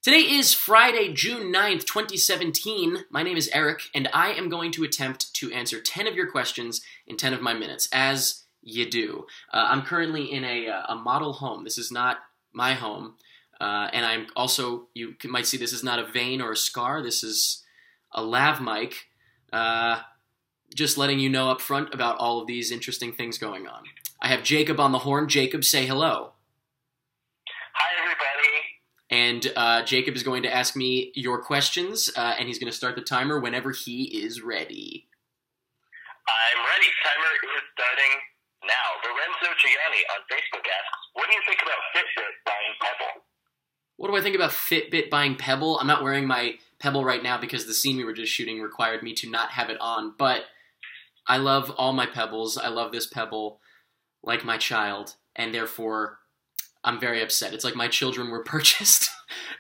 Today is Friday, June 9th, 2017. My name is Eric, and I am going to attempt to answer 10 of your questions in 10 of my minutes, as you do. I'm currently in a model home. This is not my home, and I'm also, you might see this is not a vein or a scar. This is a lav mic. Just letting you know up front about all of these interesting things going on. I have Jacob on the horn. Jacob, say hello. Hi, everybody. And Jacob is going to ask me your questions, and he's going to start the timer whenever he is ready. I'm ready. Timer is starting now. Lorenzo Gianni on Facebook asks, what do you think about Fitbit buying Pebble? What do I think about Fitbit buying Pebble? I'm not wearing my Pebble right now because the scene we were just shooting required me to not have it on, but I love all my Pebbles. I love this Pebble like my child, and therefore I'm very upset. It's like my children were purchased.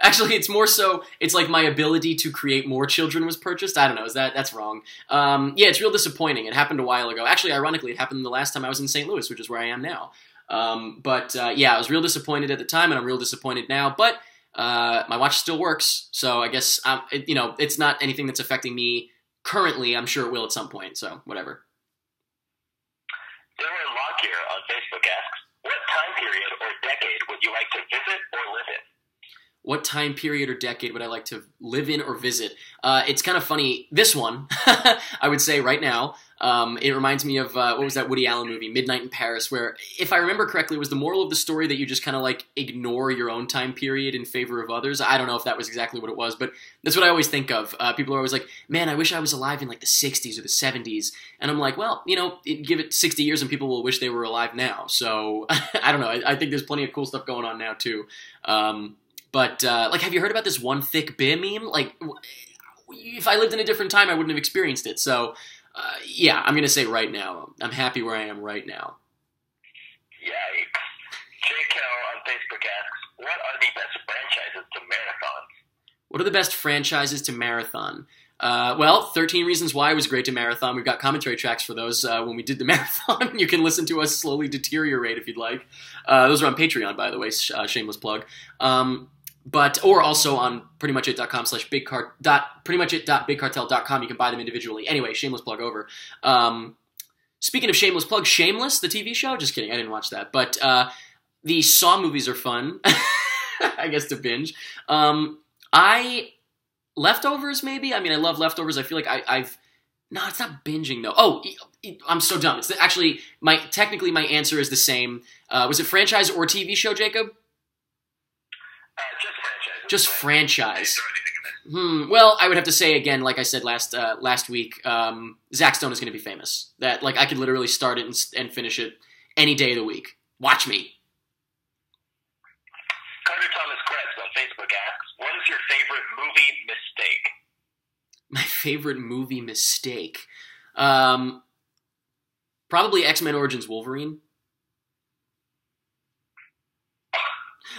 Actually, it's more so, it's like my ability to create more children was purchased. I don't know, that's wrong. Yeah, it's real disappointing. It happened a while ago. Actually, ironically, it happened the last time I was in St. Louis, which is where I am now. Yeah, I was real disappointed at the time, and I'm real disappointed now, but my watch still works, so I guess, it's not anything that's affecting me currently. I'm sure it will at some point, so whatever. Dylan Lockyer on Facebook asks, what time period or decade would you like to visit or live in? What time period or decade would I like to live in or visit? It's kind of funny. This one, I would say right now, it reminds me of, what was that Woody Allen movie, Midnight in Paris, where, if I remember correctly, was the moral of the story that you just kind of like ignore your own time period in favor of others? I don't know if that was exactly what it was, but that's what I always think of. People are always like, man, I wish I was alive in like the 60s or the 70s. And I'm like, well, give it 60 years and people will wish they were alive now. So, I don't know. I think there's plenty of cool stuff going on now, too. But have you heard about this one thick beer meme? Like, if I lived in a different time, I wouldn't have experienced it. So, yeah, I'm going to say right now. I'm happy where I am right now. Yikes. Jay Kell on Facebook asks, what are the best franchises to marathon? What are the best franchises to marathon? Well, 13 Reasons Why was great to marathon. We've got commentary tracks for those when we did the marathon. You can listen to us slowly deteriorate if you'd like. Those are on Patreon, by the way, shameless plug. Or also on prettymuchit.bigcartel.com. You can buy them individually. Anyway, shameless plug over. Speaking of shameless plug, Shameless, the TV show? Just kidding, I didn't watch that. But the Saw movies are fun, I guess, to binge. Leftovers, maybe? I mean, I love Leftovers. I feel like I've... No, it's not binging, though. Oh, I'm so dumb. It's actually, technically my answer is the same. Was it franchise or TV show, Jacob? Just franchise. Just franchise. Throw anything in there. Well, I would have to say again, like I said last week, Zack Stone is going to be famous. That, like, I could literally start it and finish it any day of the week. Watch me. Carter Thomas Krebs on Facebook asks, what is your favorite movie mistake? My favorite movie mistake? Probably X-Men Origins Wolverine.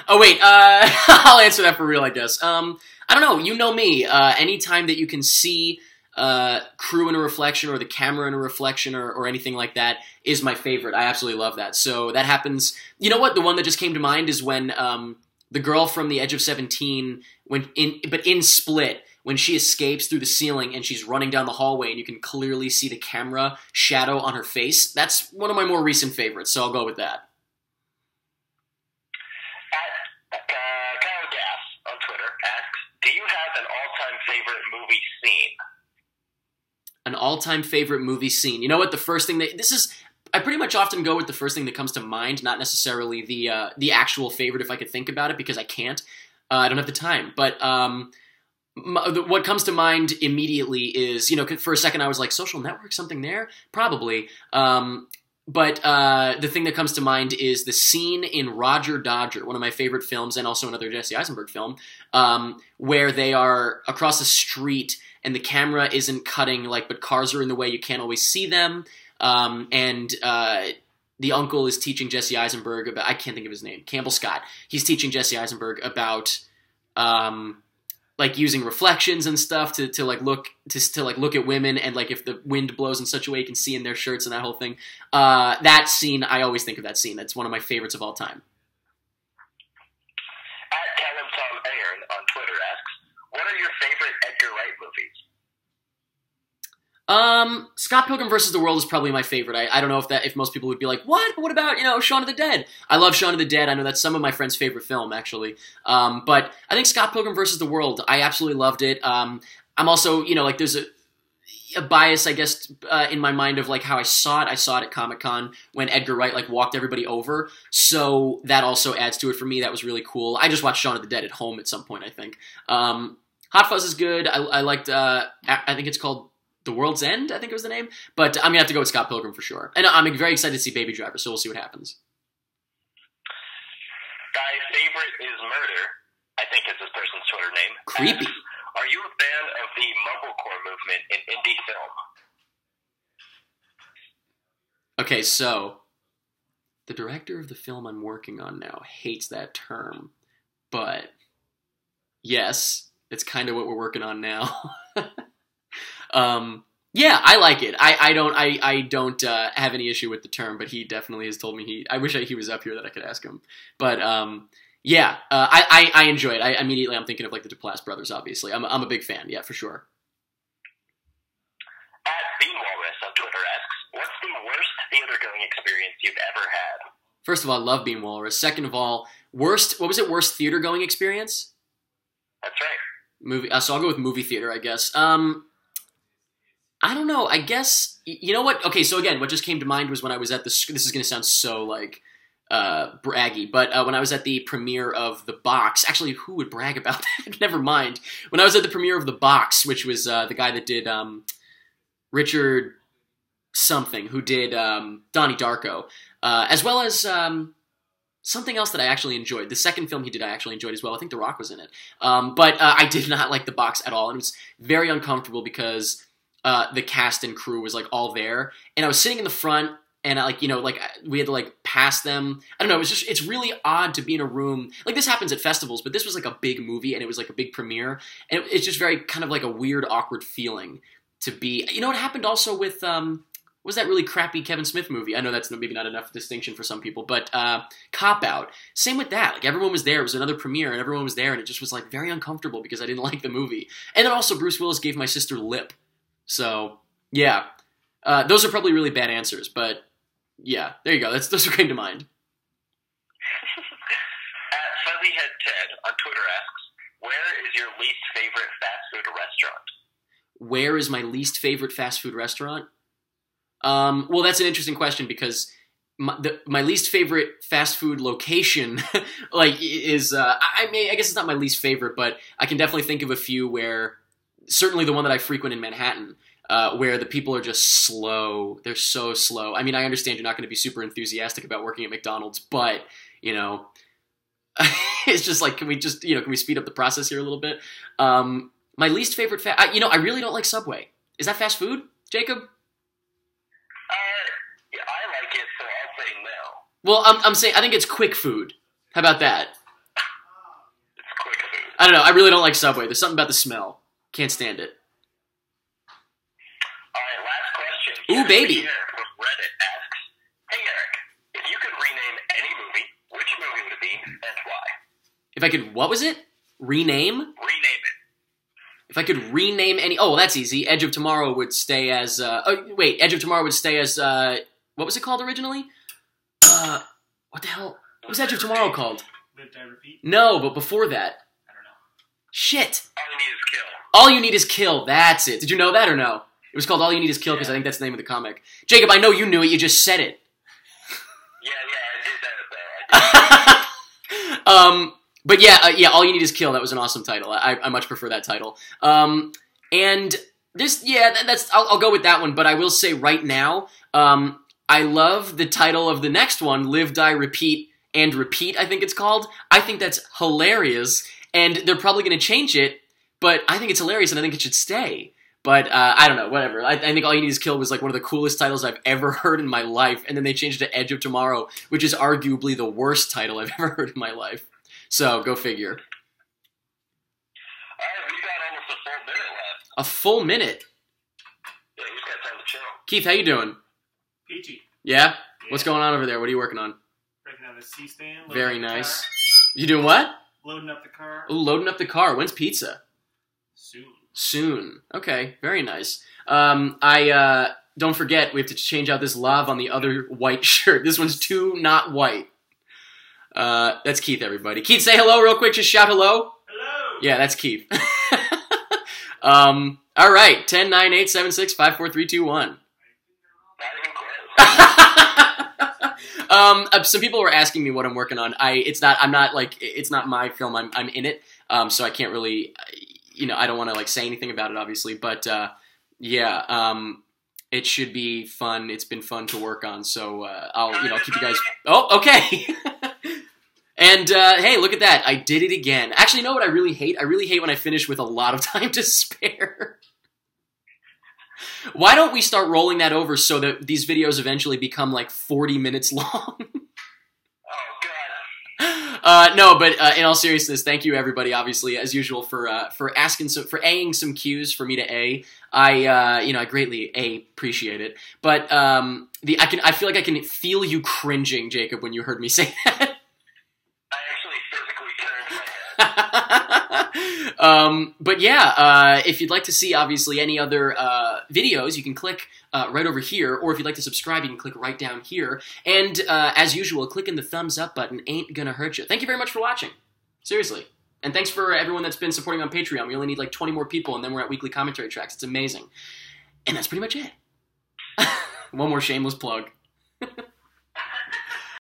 Oh, wait, I'll answer that for real, I guess. I don't know, you know me. Anytime that you can see crew in a reflection or the camera in a reflection or anything like that is my favorite. I absolutely love that. So that happens. You know what? The one that just came to mind is when the girl from The Edge of 17, in Split, when she escapes through the ceiling and she's running down the hallway and you can clearly see the camera shadow on her face. That's one of my more recent favorites, so I'll go with that. Kyle Gass on Twitter asks, do you have an all-time favorite movie scene? An all-time favorite movie scene. You know what? The first thing I pretty much often go with the first thing that comes to mind, not necessarily the actual favorite if I could think about it, because I can't. I don't have the time. But what comes to mind immediately is, for a second I was like, Social Network, something there? Probably. But the thing that comes to mind is the scene in Roger Dodger, one of my favorite films, and also another Jesse Eisenberg film, where they are across a street and the camera isn't cutting, but cars are in the way, you can't always see them, and the uncle is teaching Jesse Eisenberg about, I can't think of his name, Campbell Scott. He's teaching Jesse Eisenberg about using reflections and stuff to look at women, and if the wind blows in such a way you can see in their shirts and that whole thing. That scene, I always think of that scene. That's one of my favorites of all time. At Callum Tom Ayrn on Twitter favorite Edgar Wright movies? Scott Pilgrim versus the World is probably my favorite. I don't know if most people would be like, what? But what about, Shaun of the Dead? I love Shaun of the Dead. I know that's some of my friends' favorite film, actually. But I think Scott Pilgrim versus the World, I absolutely loved it. I'm also, there's a bias, I guess, in my mind of like how I saw it. I saw it at Comic-Con when Edgar Wright like walked everybody over. So that also adds to it for me. That was really cool. I just watched Shaun of the Dead at home at some point, I think. Hot Fuzz is good. I liked, I think it's called The World's End, I think it was the name. But I'm going to have to go with Scott Pilgrim for sure. And I'm very excited to see Baby Driver, so we'll see what happens. Thy favorite is murder, I think is this person's Twitter name. Creepy. Are you a fan of the mumblecore movement in indie film? Okay, so the director of the film I'm working on now hates that term, but yes, it's kind of what we're working on now. Yeah, I like it. I don't have any issue with the term, but he definitely has told me I wish he was up here that I could ask him. But yeah, I enjoy it. Immediately I'm thinking of like the Duplass brothers. Obviously, I'm a big fan. Yeah, for sure. At Bean Walrus on Twitter asks, "What's the worst theater going experience you've ever had?" First of all, I love Bean Walrus. Second of all, worst. What was it? Worst theater going experience? That's right. Movie. So I'll go with movie theater, I guess. I don't know. I guess, you know what? Okay, so again, what just came to mind was when I was at this is going to sound so, like, braggy, but when I was at the premiere of The Box, actually, who would brag about that? Never mind. When I was at the premiere of The Box, which was the guy that did Richard something, who did Donnie Darko, as well as something else that I actually enjoyed. The second film he did I actually enjoyed as well. I think The Rock was in it. But I did not like The Box at all, and it was very uncomfortable because the cast and crew was like all there, and I was sitting in the front, and we had to like pass them. I don't know. It's really odd to be in a room like this. Happens at festivals, but this was like a big movie, and it was like a big premiere, and it's just very kind of like a weird, awkward feeling to be. You know, it happened also with what was that really crappy Kevin Smith movie? I know that's maybe not enough distinction for some people, but Cop Out. Same with that. Like everyone was there. It was another premiere, and everyone was there, and it just was like very uncomfortable because I didn't like the movie. And then also Bruce Willis gave my sister lip. So, yeah, those are probably really bad answers, but yeah, there you go. Those are came to mind. At Fuzzyhead Ted on Twitter asks, "Where is your least favorite fast food restaurant?" Where is my least favorite fast food restaurant? Well, that's an interesting question because my least favorite fast food location, is I guess it's not my least favorite, but I can definitely think of a few where. Certainly the one that I frequent in Manhattan, where the people are just slow. They're so slow. I mean, I understand you're not going to be super enthusiastic about working at McDonald's, but, it's just like, can we speed up the process here a little bit? My least favorite, I really don't like Subway. Is that fast food, Jacob? Yeah, I like it, so I'll say no. Well, I'm saying, I think it's quick food. How about that? It's quick food. I don't know. I really don't like Subway. There's something about the smell. Can't stand it. All right, last question. Ooh, baby. Pierre from Reddit asks, "Hey, Eric, if you could rename any movie, which movie would it be and why?" If I could, what was it? Rename? Rename it. If I could rename any... Oh, well, that's easy. Edge of Tomorrow would stay as... Edge of Tomorrow would stay as... what was it called originally? What the hell? What was Edge of Tomorrow called? Live, Die, Repeat? No, but before that. I don't know. Shit. All You Need Is Kill. All You Need Is Kill. That's it. Did you know that or no? It was called All You Need Is Kill because I think that's the name of the comic. Jacob, I know you knew it. You just said it. Yeah, I did that. But yeah, All You Need Is Kill. That was an awesome title. I much prefer that title. And this, I'll go with that one. But I will say right now, I love the title of the next one, Live, Die, Repeat, and Repeat, I think it's called. I think that's hilarious. And they're probably going to change it, but I think it's hilarious and I think it should stay. But I don't know, whatever. I think All You Need Is Kill was like one of the coolest titles I've ever heard in my life. And then they changed it to Edge of Tomorrow, which is arguably the worst title I've ever heard in my life. So, go figure. Alright, we've got almost a full minute left. A full minute? Yeah, we've got time to chill. Keith, how you doing? Peachy. Yeah? What's going on over there? What are you working on? Breaking out a C-stand. Very nice. You doing what? Loading up the car. Ooh, loading up the car. When's pizza? Soon. Soon. Okay, very nice. Don't forget, we have to change out this lav on the other white shirt. This one's too not white. That's Keith, everybody. Keith, say hello real quick. Just shout hello. Hello. Yeah, that's Keith. All right, 10, 9, 8, 7, 6, 5, 4, 3, 2, 1. Not even close. Some people were asking me what I'm working on. It's not my film. I'm in it. So I can't really, I don't want to like say anything about it, obviously. But it should be fun. It's been fun to work on. So I'll keep you guys. Oh, okay. And hey, look at that! I did it again. Actually, you know what I really hate? I really hate when I finish with a lot of time to spare. Why don't we start rolling that over so that these videos eventually become like 40 minutes long? Oh God. No, but in all seriousness, thank you everybody, obviously, as usual, for A-ing some cues for me to A. I greatly appreciate it. But I feel like I can feel you cringing, Jacob, when you heard me say that. I actually physically turned my head. But yeah, if you'd like to see, obviously, any other videos, you can click right over here, or if you'd like to subscribe, you can click right down here. And as usual, clicking the thumbs up button ain't gonna hurt you. Thank you very much for watching. Seriously. And thanks for everyone that's been supporting on Patreon. We only need like 20 more people, and then we're at weekly commentary tracks. It's amazing. And that's pretty much it. One more shameless plug.